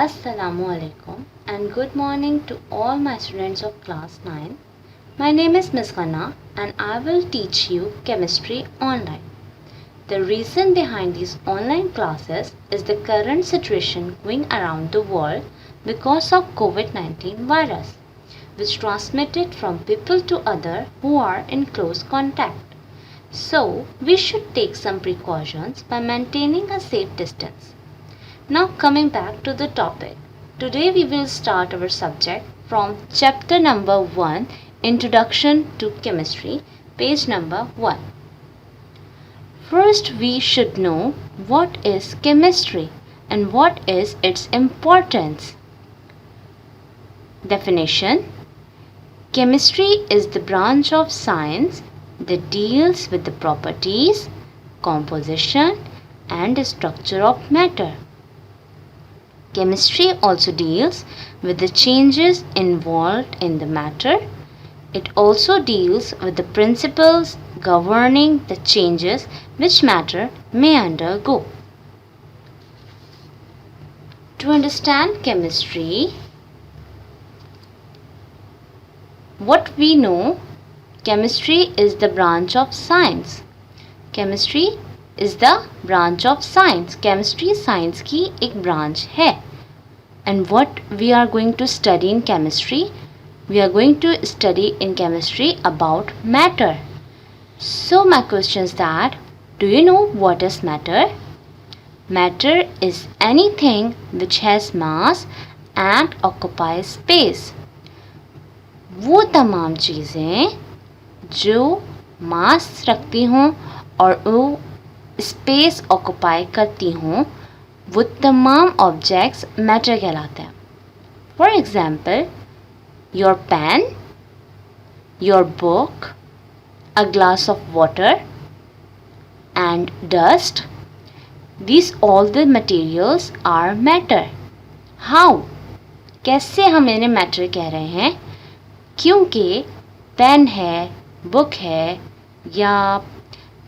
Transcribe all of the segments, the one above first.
Assalamualaikum and good morning to all my students of class 9. My name is Ms. Ghana and I will teach you chemistry online. The reason behind these online classes is the current situation going around the world because of COVID-19 virus, which transmitted from people to other who are in close contact. So, we should take some precautions by maintaining a safe distance. Now coming back to the topic, today we will start our subject from chapter number 1, Introduction to Chemistry, page number 1. First we should know what is chemistry and what is its importance. Definition: chemistry is the branch of science that deals with the properties, composition and structure of matter. Chemistry also deals with the changes involved in the matter. It also deals with the principles governing the changes which matter may undergo. To understand chemistry, what we know, chemistry is the branch of science. Chemistry is the branch of science. Chemistry science की एक branch है. And what we are going to study in chemistry? We are going to study in chemistry about matter. So my question is that, do you know what is matter? Matter is anything which has mass and occupies space. वो तमाम चीज़ें जो मास रखती हों और वो space occupy करती हों, वो तमाम ऑब्जेक्ट्स मैटर कहलाते हैं. For example, your pen, your book, a glass of water and dust, these all the materials are matter. How? कैसे हम इन्हें मैटर कह रहे हैं? क्योंकि पेन है, बुक है या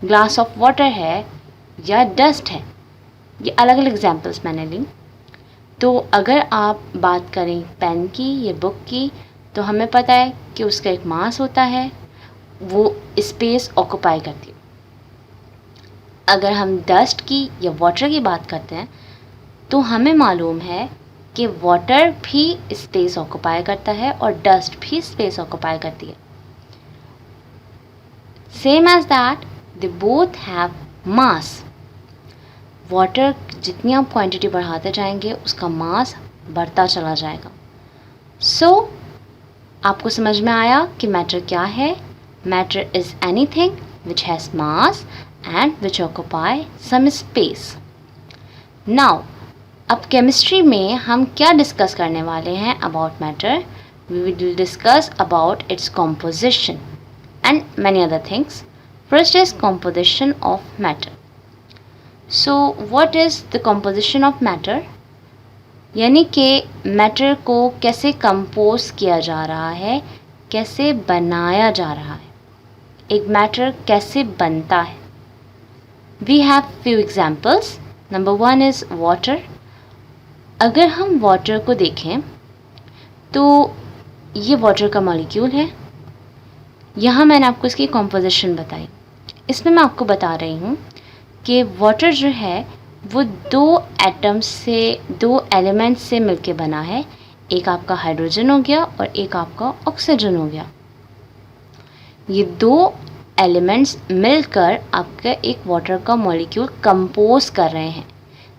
ग्लास ऑफ वाटर है या डस्ट है, ये अलग अलग एग्जाम्पल्स मैंने ली. तो अगर आप बात करें पेन की या बुक की, तो हमें पता है कि उसका एक मास होता है, वो स्पेस ऑक्युपाई करती है. अगर हम डस्ट की या वाटर की बात करते हैं, तो हमें मालूम है कि वाटर भी स्पेस ऑक्युपाई करता है और डस्ट भी स्पेस ऑक्युपाई करती है. Same as that they both have mass. Water जितनी आप क्वांटिटी बढ़ाते जाएंगे उसका मास बढ़ता चला जाएगा. सो आपको समझ में आया कि मैटर क्या है? Matter is anything which has mass and which occupy some space. Now अब केमिस्ट्री में हम क्या डिस्कस करने वाले हैं about matter? We will discuss about its composition and many other things. First is composition of matter. So what is the composition of matter? यानी कि matter को कैसे कंपोज किया जा रहा है, कैसे बनाया जा रहा है, एक मैटर कैसे बनता है. We have few examples. Number 1 is water. अगर हम वाटर को देखें तो ये वाटर का मॉलिक्यूल है. यहाँ मैंने आपको इसकी कॉम्पोजिशन बताई. इसमें मैं आपको बता रही हूँ कि वाटर जो है वो दो एटम्स से, दो एलिमेंट्स से मिलके बना है. एक आपका हाइड्रोजन हो गया और एक आपका ऑक्सीजन हो गया. ये दो एलिमेंट्स मिलकर आपका एक वाटर का मॉलिक्यूल कंपोज कर रहे हैं.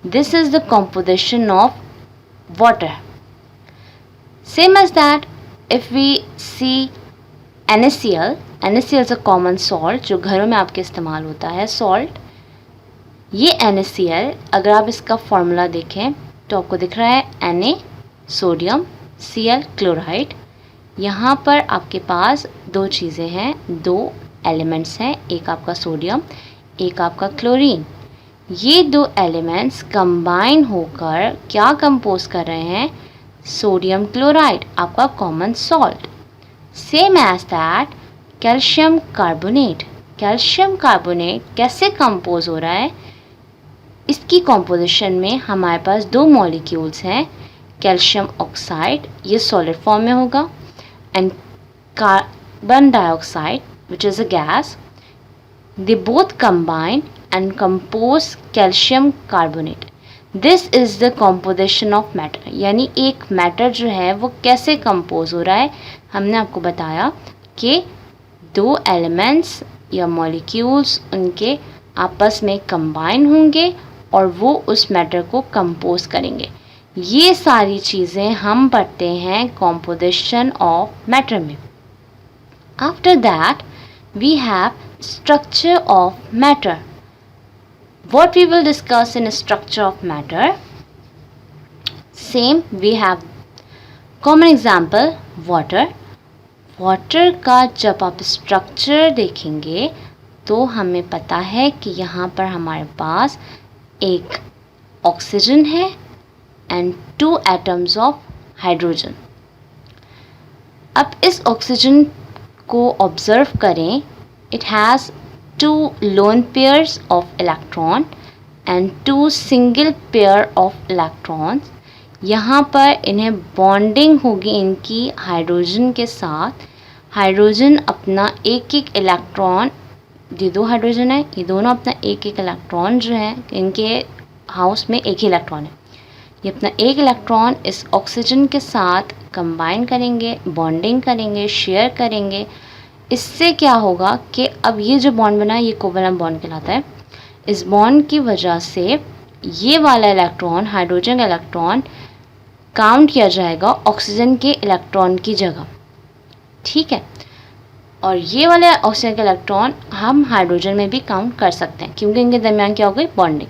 This is the composition of water. Same as that, if we see NaCl, NaCl is a common salt जो घरों में आपके इस्तेमाल होता है, सॉल्ट. ये NaCl अगर आप इसका फॉर्मूला देखें तो आपको दिख रहा है Na सोडियम, Cl क्लोराइड. यहाँ पर आपके पास दो चीज़ें हैं, दो एलिमेंट्स हैं, एक आपका सोडियम, एक आपका क्लोरीन. ये दो एलिमेंट्स कंबाइन होकर क्या कंपोज कर रहे हैं? सोडियम क्लोराइड, आपका common salt. Same as that calcium carbonate. Calcium carbonate कैसे कंपोज हो रहा है? इसकी कॉम्पोजिशन में हमारे पास दो मॉलिक्यूल्स हैं, कैल्शियम ऑक्साइड, ये सॉलिड फॉर्म में होगा, and carbon dioxide which is a gas, they both combine and compose calcium carbonate. This is the composition of matter, यानी एक मैटर जो है वो कैसे कंपोज हो रहा है। हमने आपको बताया कि दो एलिमेंट्स या मॉलिक्यूल्स उनके आपस में कंबाइन होंगे और वो उस मैटर को कंपोज करेंगे। ये सारी चीज़ें हम पढ़ते हैं कॉम्पोजिशन ऑफ मैटर में। After that we have structure of matter. What we will discuss in structure of matter? Same, we have common example water. Water का जब आप स्ट्रक्चर देखेंगे तो हमें पता है कि यहाँ पर हमारे पास एक ऑक्सीजन है एंड 2 एटम्स ऑफ हाइड्रोजन। अब इस ऑक्सीजन को ऑब्जर्व करें, it has 2 lone pairs of electron and 2 single pair of electrons। यहाँ पर इन्हें बॉन्डिंग होगी इनकी हाइड्रोजन के साथ। हाइड्रोजन अपना एक एक इलेक्ट्रॉन, ये 2 हाइड्रोजन है, ये दोनों अपना एक एक इलेक्ट्रॉन जो है, इनके हाउस में एक ही इलेक्ट्रॉन है, ये अपना एक इलेक्ट्रॉन इस ऑक्सीजन के साथ कंबाइन करेंगे, बॉन्डिंग करेंगे, शेयर करेंगे। इससे क्या होगा कि अब ये जो बॉन्ड बना है ये कोवलेंट बॉन्ड कहलाता है। इस बॉन्ड की वजह से ये वाला इलेक्ट्रॉन, हाइड्रोजन का इलेक्ट्रॉन, काउंट किया जाएगा ऑक्सीजन के इलेक्ट्रॉन की जगह, ठीक है। और ये वाले ऑक्सीजन का इलेक्ट्रॉन हम हाइड्रोजन में भी काउंट कर सकते हैं क्योंकि इनके दरमियान क्या हो गई, बॉन्डिंग।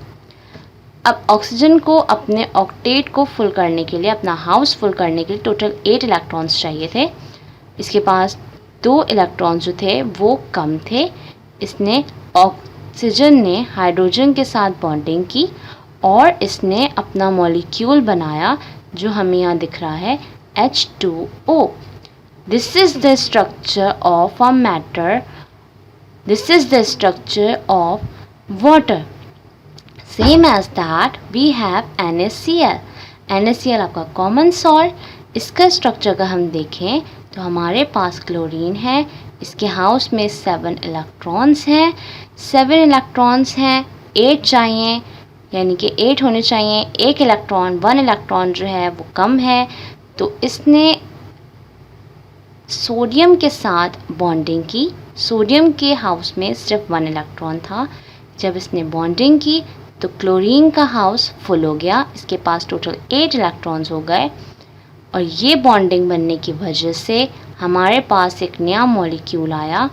अब ऑक्सीजन को अपने ऑक्टेट को फुल करने के लिए, अपना हाउस फुल करने के लिए टोटल 8 इलेक्ट्रॉन्स चाहिए थे। इसके पास 2 इलेक्ट्रॉन जो थे वो कम थे। इसने ऑक्सीजन ने हाइड्रोजन के साथ बॉन्डिंग की और इसने अपना मॉलिक्यूल बनाया जो हमें यहाँ दिख रहा है H2O। This is the structure of a matter, this is the structure of water. Same as that we have NaCl। NaCl आपका कॉमन सॉल्ट। इसका स्ट्रक्चर का हम देखें तो हमारे पास क्लोरीन है, इसके हाउस में 7 इलेक्ट्रॉन्स हैं। 7 इलेक्ट्रॉन्स हैं, 8 चाहिए, यानी कि 8 होने चाहिए। एक इलेक्ट्रॉन, 1 इलेक्ट्रॉन जो है वो कम है, तो इसने सोडियम के साथ बॉन्डिंग की। सोडियम के हाउस में सिर्फ 1 इलेक्ट्रॉन था। जब इसने बॉन्डिंग की तो क्लोरीन का हाउस फुल हो गया, इसके पास टोटल 8 इलेक्ट्रॉन्स हो गए और ये बॉन्डिंग बनने की वजह से हमारे पास एक नया मॉलिक्यूल आया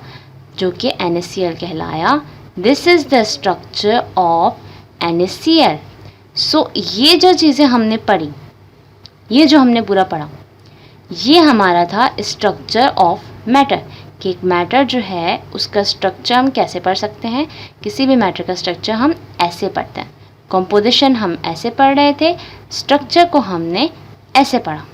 जो कि NaCl कहलाया। This is the structure of NaCl। सो ये जो चीज़ें हमने पढ़ी, ये जो हमने पूरा पढ़ा, ये हमारा था स्ट्रक्चर ऑफ मैटर कि एक मैटर जो है उसका स्ट्रक्चर हम कैसे पढ़ सकते हैं। किसी भी मैटर का स्ट्रक्चर हम ऐसे पढ़ते हैं। कंपोजिशन हम ऐसे पढ़ रहे थे, स्ट्रक्चर को हमने ऐसे पढ़ा।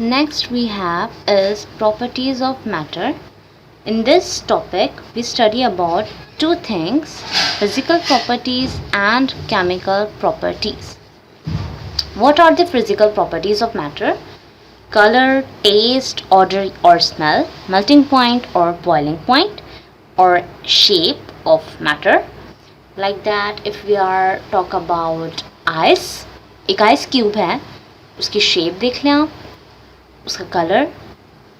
Next we have is properties of matter. In this topic we study about 2 things, physical properties and chemical properties. What are the physical properties of matter? Color, taste, odor or smell, melting point or boiling point, or shape of matter. Like that if we are talk about ice, एक ice cube है, उसकी shape देख लें आप, उसका colour,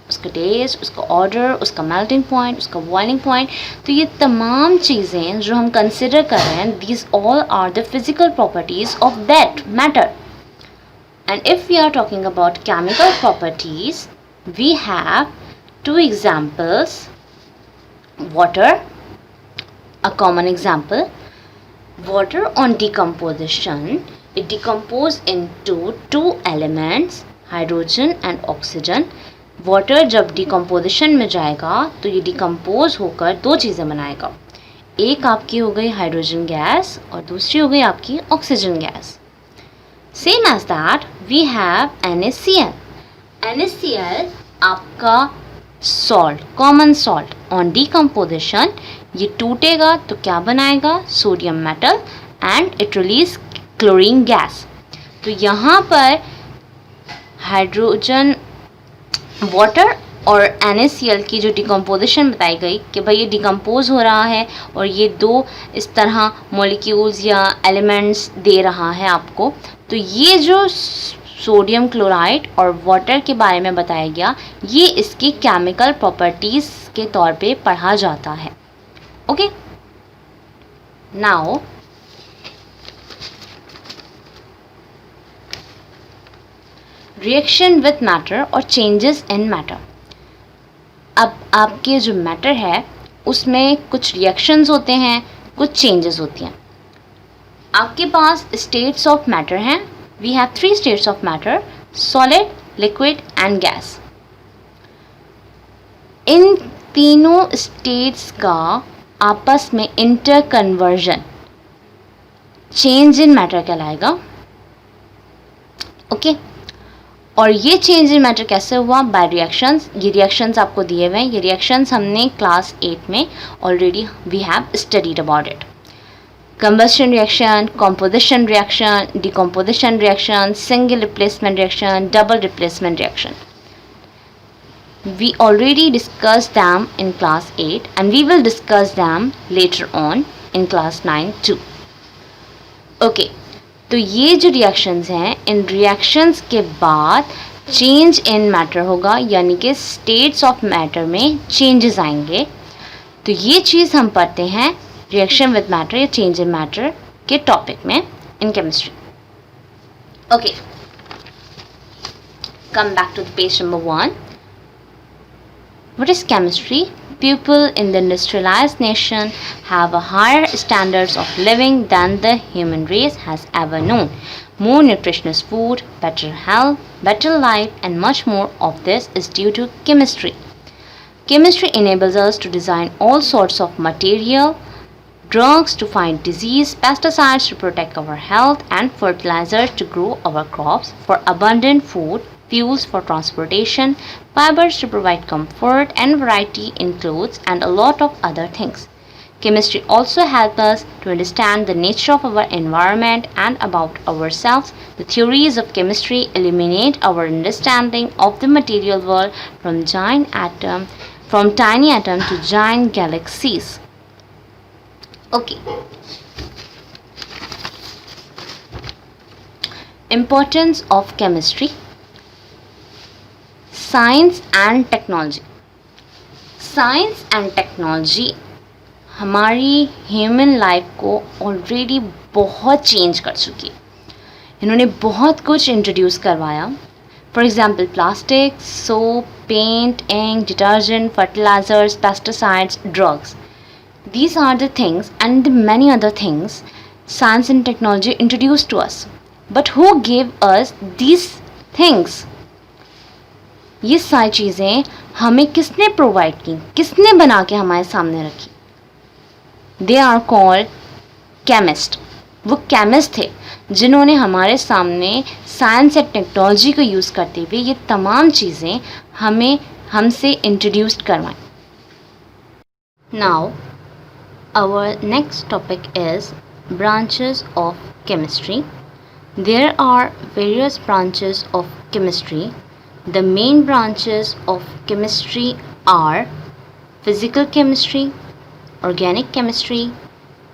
उसका test, उसका order, उसका मेल्टिंग पॉइंट, उसका बॉइलिंग पॉइंट। तो ये तमाम चीज़ें जो हम कंसिडर कर रहे हैं, these all are the physical properties of that matter. And if we are talking about chemical properties, we have 2 examples. Water, a common example, water on decomposition, it decompose into 2 elements, hydrogen and oxygen. Water जब decomposition में जाएगा तो ये decompose होकर 2 चीज़ें बनाएगा। एक आपकी हो गई हाइड्रोजन गैस और दूसरी हो गई आपकी oxygen gas. Same as that we have NaCl। NaCl आपका salt, common salt. On decomposition ये टूटेगा तो क्या बनाएगा, sodium metal, and it release chlorine gas. तो यहाँ पर हाइड्रोजन, वाटर और NaCl की जो डिकम्पोजिशन बताई गई कि भाई ये डिकम्पोज हो रहा है और ये दो इस तरह मॉलिक्यूल्स या एलिमेंट्स दे रहा है आपको। तो ये जो सोडियम क्लोराइड और वाटर के बारे में बताया गया, ये इसकी केमिकल प्रॉपर्टीज़ के तौर पे पढ़ा जाता है। Okay, now reaction with matter और चेंजेस इन मैटर। अब आपके जो मैटर है उसमें कुछ रिएक्शंस होते हैं, कुछ चेंजेस होती हैं। आपके पास स्टेट्स ऑफ मैटर हैं। We have 3 states of matter: solid, liquid and gas. इन तीनों स्टेट्स का आपस में interconversion change in matter कहलाएगा। ओके, और ये चेंज इन मैटर कैसे हुआ? Bye reactions. ये रिएक्शंस आपको दिए हुए हैं। ये रिएक्शंस हमने क्लास 8 में already we have studied about it. Combustion reaction, composition reaction, decomposition reaction, single replacement reaction, double replacement reaction. We already discussed them in class 8 and we will discuss them later on in class 9 too. Okay, तो ये जो reactions हैं, इन reactions के बाद change in matter होगा, यानी कि states of matter में चेंजेस आएंगे. तो ये चीज़ हम पढ़ते हैं रिएक्शन विद मैटर या चेंज इन मैटर के टॉपिक में in chemistry. Okay, come back to the page number 1. What is chemistry? People in the industrialized nation have a higher standards of living than the human race has ever known. More nutritious food, better health, better life, and much more of this is due to chemistry. Chemistry enables us to design all sorts of material, drugs to fight disease, pesticides to protect our health, and fertilizers to grow our crops, for abundant food, fuels for transportation, fibers to provide comfort and variety in clothes, and a lot of other things. Chemistry also helps us to understand the nature of our environment and about ourselves. The theories of chemistry illuminate our understanding of the material world from tiny atom to giant galaxies. Okay. Importance of chemistry. Science and technology. Science and technology हमारी human life को already बहुत change कर चुकी है. इन्होंने बहुत कुछ introduce करवाया. For example plastic, soap, paint, ink, detergent, fertilisers, pesticides, drugs. These are the things and the many other things science and technology introduced to us. But who gave us these things? ये सारी चीज़ें हमें किसने provide की, किसने बना के हमारे सामने रखी? They are called chemist. वो केमिस्ट थे जिन्होंने हमारे सामने साइंस एंड टेक्नोलॉजी को यूज़ करते हुए ये तमाम चीज़ें हमसे इंट्रोड्यूस्ड करवाई. Now our next topic is branches of chemistry. There are various branches of chemistry. The main branches of chemistry are physical chemistry, organic chemistry,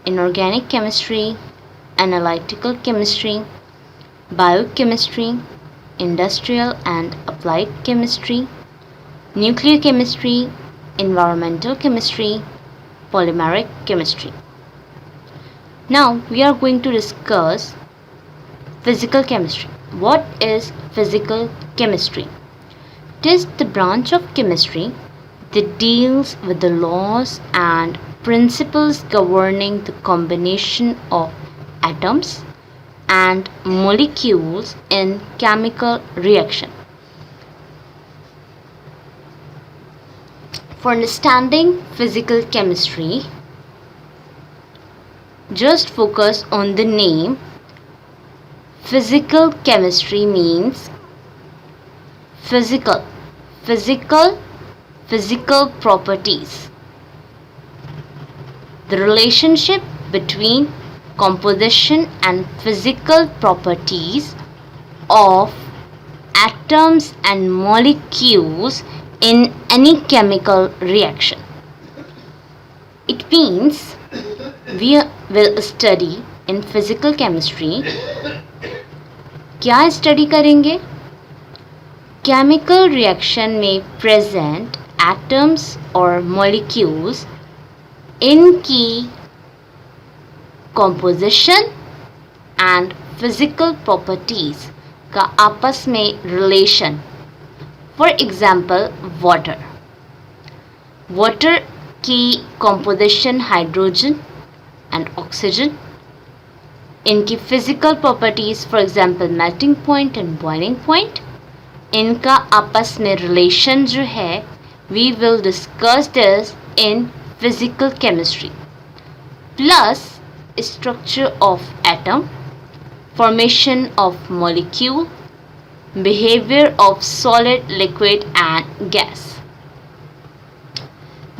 inorganic chemistry, analytical chemistry, biochemistry, industrial and applied chemistry, nuclear chemistry, environmental chemistry, polymeric chemistry. Now we are going to discuss physical chemistry. What is physical chemistry? It is the branch of chemistry that deals with the laws and principles governing the combination of atoms and molecules in chemical reaction. For understanding physical chemistry, just focus on the name. Physical chemistry means physical properties. The relationship between composition and physical properties of atoms and molecules in any chemical reaction. It means we will study in physical chemistry. क्या study करेंगे? Chemical reaction में present atoms और molecules, इनकी composition and physical properties का आपस में relation. For example water की composition hydrogen and oxygen, इनकी physical properties for example melting point and boiling point, इनका आपस में रिलेशन जो है we will discuss this in physical chemistry. Plus structure of atom, formation of molecule, behavior of solid, liquid and gas.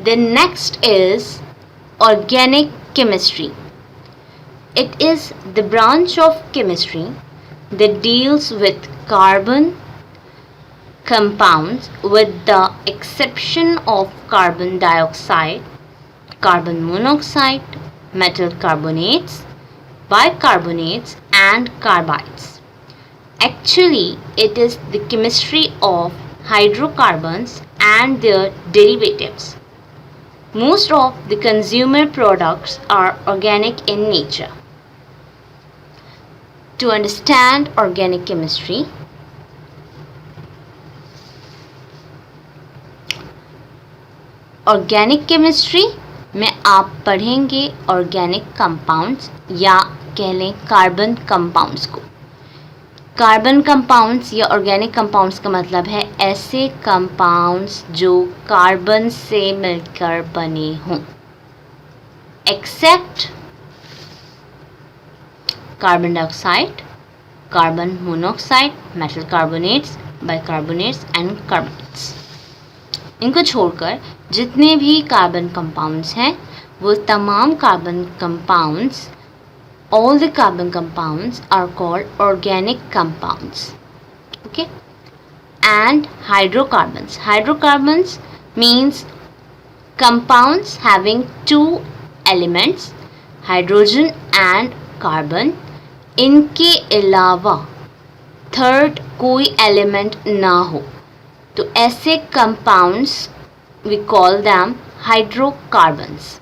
Then next is organic chemistry. It is the branch of chemistry that deals with carbon compounds with the exception of carbon dioxide, carbon monoxide, metal carbonates, bicarbonates and carbides. Actually, it is the chemistry of hydrocarbons and their derivatives. Most of the consumer products are organic in nature. To understand organic chemistry, organic chemistry में आप पढ़ेंगे organic compounds या कह लें carbon compounds को. Carbon compounds या organic compounds का मतलब है ऐसे कंपाउंड्स जो कार्बन से मिलकर बने हों, except carbon dioxide, carbon monoxide, metal carbonates, bicarbonates and carbides. इनको छोड़कर जितने भी कार्बन कंपाउंड्स हैं वो तमाम carbon compounds, all the carbon compounds are called organic compounds. Okay? And hydrocarbons means compounds having two elements, hydrogen and carbon. इनके अलावा third कोई एलिमेंट ना हो तो ऐसे compounds we call them hydrocarbons.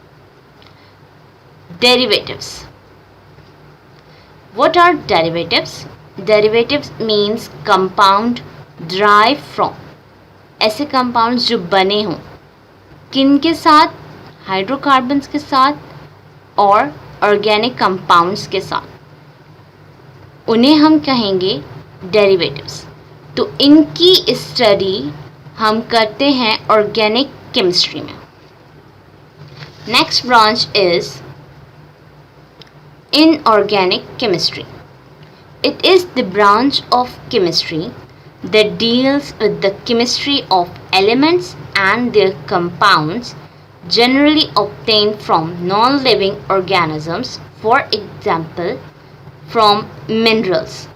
Derivatives. What are derivatives? Derivatives means compound derived from. ऐसे compounds जो बने हों किन के साथ? हाइड्रोकार्बन्स के साथ और ऑर्गेनिक कंपाउंड्स के साथ, उन्हें हम कहेंगे डेरिवेटिव्स. तो इनकी स्टडी हम करते हैं ऑर्गेनिक केमिस्ट्री में. Next branch is inorganic chemistry. It is the branch of chemistry that deals with the chemistry of elements and their compounds generally obtained from non-living organisms, for example, from minerals.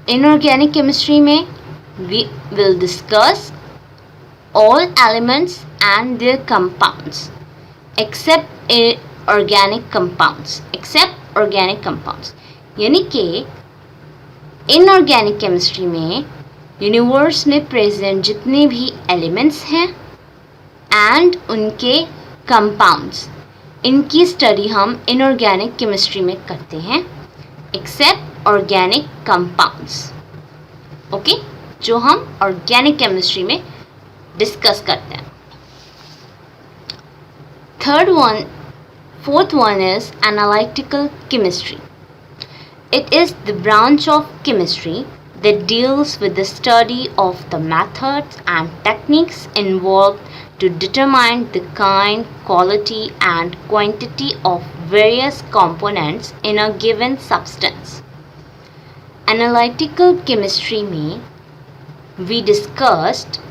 Inorganic chemistry में we will discuss all elements and their compounds except organic compounds. यानी कि inorganic chemistry में universe में present जितने भी elements हैं and उनके compounds, इनकी स्टडी हम इनऑर्गेनिक केमिस्ट्री में करते हैं एक्सेप्ट ऑर्गेनिक कंपाउंड्स. ओके, जो हम ऑर्गेनिक केमिस्ट्री में डिस्कस करते हैं. Fourth one is analytical chemistry. It is the branch of chemistry that deals with the study of the methods and techniques involved to determine the kind, quality and quantity of various components in a given substance. Analytical chemistry में we discussed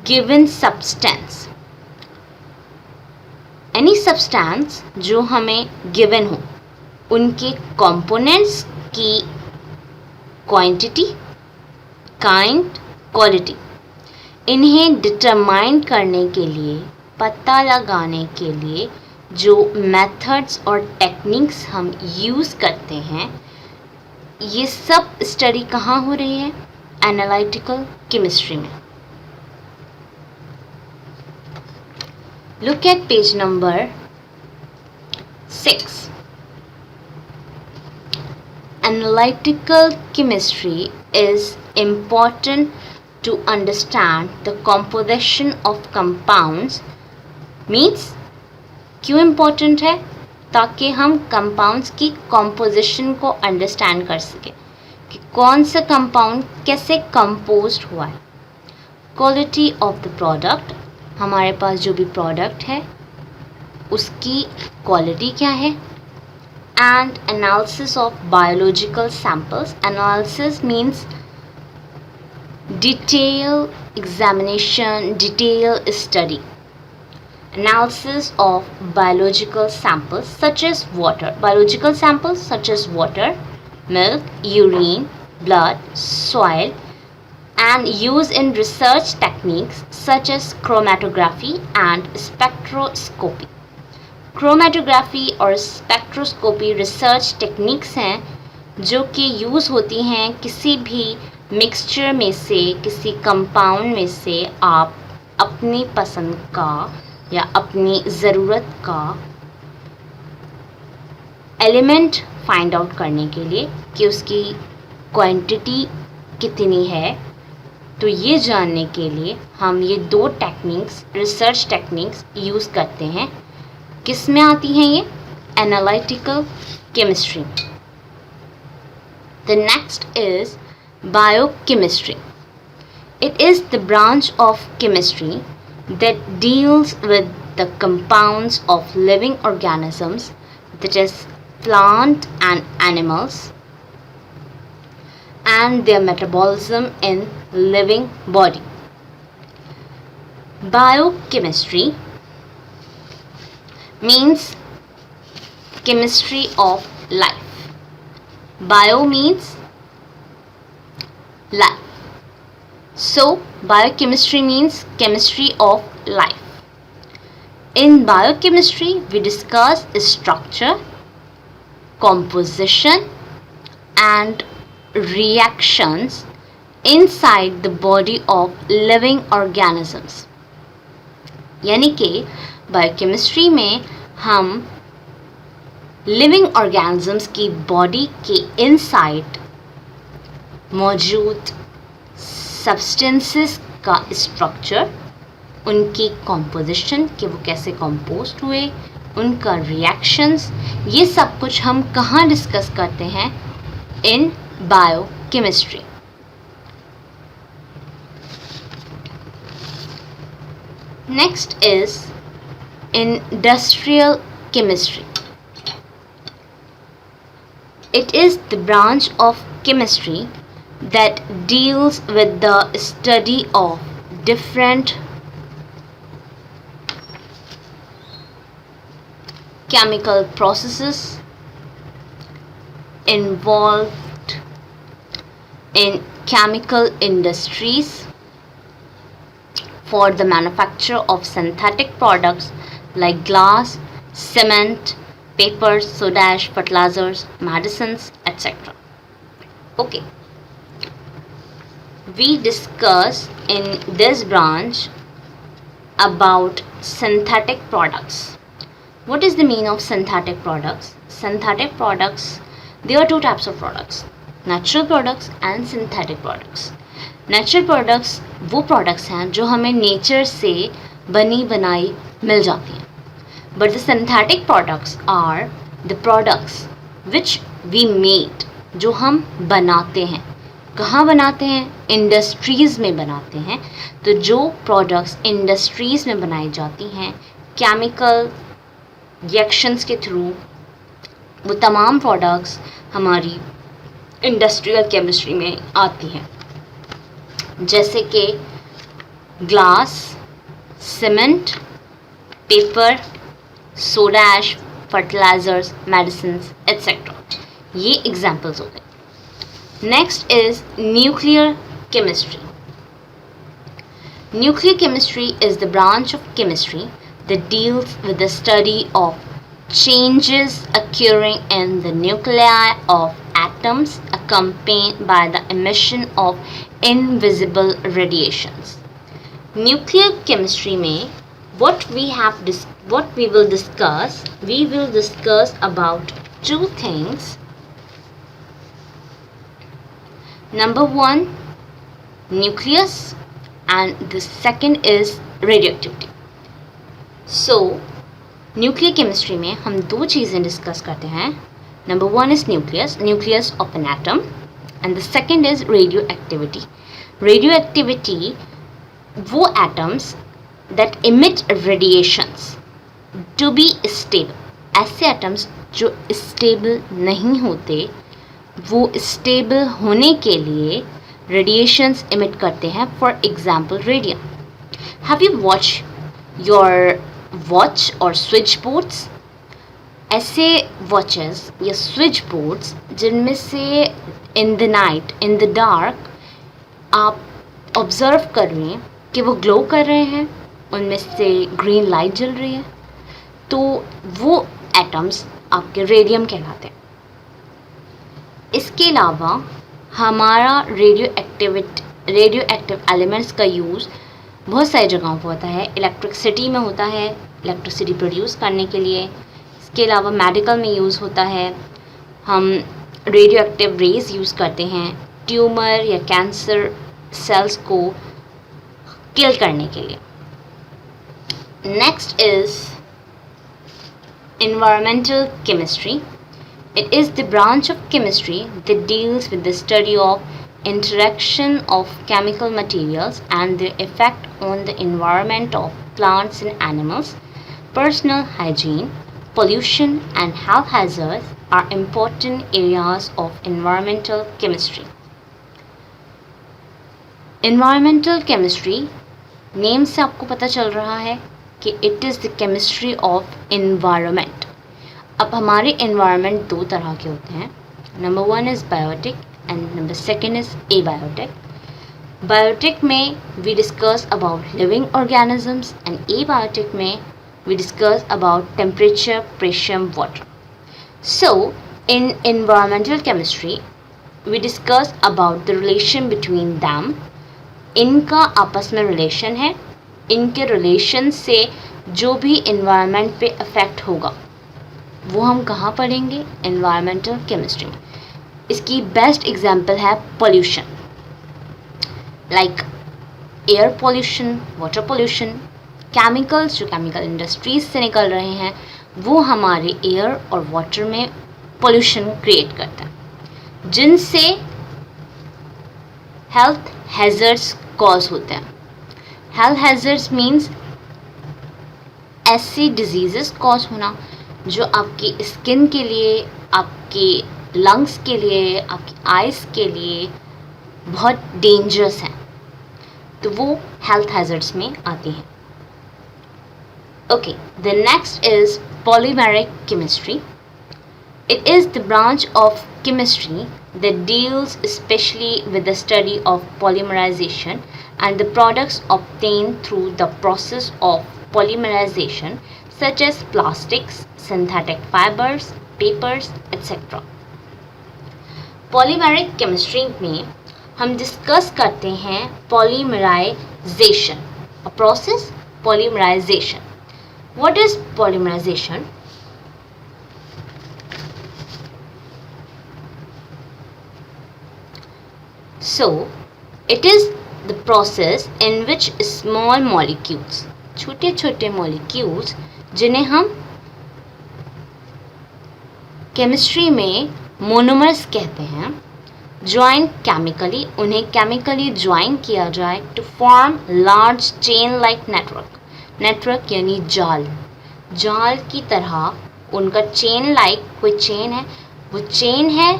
given substance. Any substance जो हमें given हो, उनके components की quantity, kind, quality, इन्हें determine करने के लिए, पता लगाने के लिए जो मेथड्स और टेक्निक्स हम यूज़ करते हैं, ये सब स्टडी कहाँ हो रही है? एनालिटिकल केमिस्ट्री में। Look at page number 6. Analytical chemistry is important to understand the composition of compounds. Means क्यों इम्पोर्टेंट है? ताकि हम कंपाउंड्स की कॉम्पोजिशन को अंडरस्टैंड कर सकें कि कौन सा कंपाउंड कैसे कंपोज्ड हुआ है। क्वालिटी ऑफ द प्रोडक्ट, हमारे पास जो भी प्रोडक्ट है उसकी क्वालिटी क्या है। And analysis of biological samples, analysis means detail examination, detail study. Analysis of biological samples such as water, biological samples such as water, milk, urine, blood, soil, and used in research techniques such as chromatography and spectroscopy. Chromatography और spectroscopy research techniques हैं जो कि use होती हैं किसी भी mixture में से, किसी कंपाउंड में से आप अपनी पसंद का या अपनी ज़रूरत का एलिमेंट फाइंड आउट करने के लिए कि उसकी क्वांटिटी कितनी है। तो ये जानने के लिए हम ये दो टेक्निक्स, रिसर्च टेक्निक्स यूज़ करते हैं। किस में आती हैं ये? Analytical chemistry. The next is biochemistry. It is the branch of chemistry that deals with the compounds of living organisms, that is plant and animals, and their metabolism in living body. Biochemistry means chemistry of life. Bio means life. So, biochemistry means chemistry of life. In biochemistry, we discuss structure, composition, and reactions inside the body of living organisms. यानी कि biochemistry में हम living organisms की body के inside मौजूद substances का structure, उनकी composition कि वो कैसे कंपोस्ट हुए, उनका रिएक्शंस, ये सब कुछ हम कहाँ डिस्कस करते हैं? इन biochemistry. Next is industrial chemistry. It is the branch of chemistry that deals with the study of different chemical processes involved in chemical industries for the manufacture of synthetic products like glass, cement, paper, soda ash, fertilizers, medicines, etc. Okay. We discuss in this branch about synthetic products. What is the meaning of synthetic products? Synthetic products, there are two types of products, natural products and synthetic products. Natural products वो products हैं जो हमें nature से बनी बनाई मिल जाती हैं. But the synthetic products are the products which we made, जो हम बनाते हैं. कहाँ बनाते हैं? इंडस्ट्रीज़ में बनाते हैं. तो जो प्रोडक्ट्स इंडस्ट्रीज़ में बनाई जाती हैं केमिकल रिएक्शंस के थ्रू, वो तमाम प्रोडक्ट्स हमारी इंडस्ट्रियल केमिस्ट्री में आती हैं. जैसे कि glass, cement, paper, soda ash, fertilisers, medicines etcetera. ये एग्जाम्पल्स हो गए। Next is nuclear chemistry. Nuclear chemistry is the branch of chemistry that deals with the study of changes occurring in the nuclei of atoms accompanied by the emission of invisible radiations. Nuclear chemistry में what we will discuss about two things. Number one, nucleus, and the second is radioactivity. So nuclear chemistry में हम दो चीज़ें discuss करते हैं. Number one is nucleus of an atom, and the second is radioactivity. Radioactivity वो atoms that emit radiations to be stable. ऐसे atoms जो stable नहीं होते, वो स्टेबल होने के लिए रेडिएशंस इमिट करते हैं. For example radium. Have you watch your watch और स्विच बोर्ड्स? ऐसे वॉचेस या स्विच बोर्ड्स जिनमें से in the night, in the dark आप ऑब्ज़र्व कर रहे हैं कि वो ग्लो कर रहे हैं, उनमें से ग्रीन लाइट जल रही है, तो वो एटम्स आपके रेडियम कहलाते हैं. इसके अलावा हमारा रेडियो एक्टिव एलिमेंट्स का यूज़ बहुत सारी जगहों पर होता है. इलेक्ट्रिसिटी में होता है, इलेक्ट्रिसिटी प्रोड्यूस करने के लिए. इसके अलावा मेडिकल में यूज़ होता है. हम रेडियो एक्टिव रेज यूज़ करते हैं ट्यूमर या कैंसर सेल्स को किल करने के लिए. Next is environmental chemistry. It is the branch of chemistry that deals with the study of interaction of chemical materials and their effect on the environment of plants and animals. Personal hygiene, pollution and health hazards are important areas of environmental chemistry. Environmental chemistry name से आपको पता चल रहा है कि it is the chemistry of environment. अब हमारे environment दो तरह के होते हैं. Number one is biotic and number second is abiotic. Biotic में we discuss about living organisms and abiotic में we discuss about temperature, pressure, water. So in environmental chemistry we discuss about the relation between them. इनका आपस में relation है. इनके relation से जो भी इन्वायरमेंट पे अफेक्ट होगा वो हम कहाँ पढ़ेंगे? एनवायरमेंटल केमिस्ट्री में. इसकी बेस्ट एग्जांपल है pollution, like air pollution, water pollution. Chemicals जो केमिकल इंडस्ट्रीज से निकल रहे हैं वो हमारे एयर और वाटर में पोल्यूशन क्रिएट करता है, जिनसे हेल्थ हैज़र्ड्स कॉज होते हैं. हेल्थ हैज़र्ड्स मीन्स ऐसी डिजीज़ेस कॉज होना जो आपकी स्किन के लिए, आपके लंग्स के लिए, आपकी आइज़ के लिए बहुत डेंजरस हैं, तो वो हेल्थ हैज़र्ड्स में आती हैं. Okay, the next is polymeric chemistry. It is the branch of chemistry that deals especially with the study of polymerization and the products obtained through the process of polymerization, such as plastics, synthetic fibers, papers, etc. Polymeric chemistry में हम discuss करते हैं polymerization, a process, polymerization. What is polymerization? So, it is the process in which small molecules, छोटे छोटे molecules जिन्हें हम chemistry में monomers कहते हैं, ज्वाइन केमिकली, उन्हें केमिकली ज्वाइन किया जाए to form large chain like network. Network यानी जाल, जाल की तरह उनका चेन लाइक कोई चेन है, वो चेन है,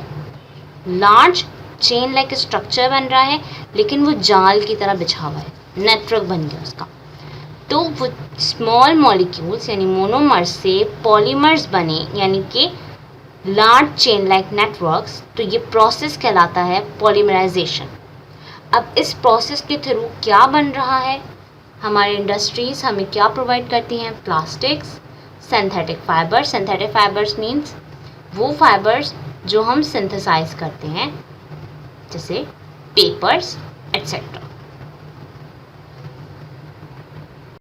लार्ज चेन लाइक स्ट्रक्चर बन रहा है, लेकिन वो जाल की तरह बिछा हुआ है, नेटवर्क बन गया उसका. तो वो स्मॉल मॉलिक्यूल्स यानी मोनोमर्स से पॉलीमर्स बने, यानी कि लार्ज चेन लाइक नेटवर्क्स, तो ये प्रोसेस कहलाता है पॉलीमराइजेशन। अब इस प्रोसेस के थ्रू क्या बन रहा है, हमारी इंडस्ट्रीज़ हमें क्या प्रोवाइड करती हैं, plastics, synthetic fibres. Synthetic fibres means वो फाइबर्स जो हम सिंथेसाइज करते हैं, जैसे पेपर्स एट्सेट्रा।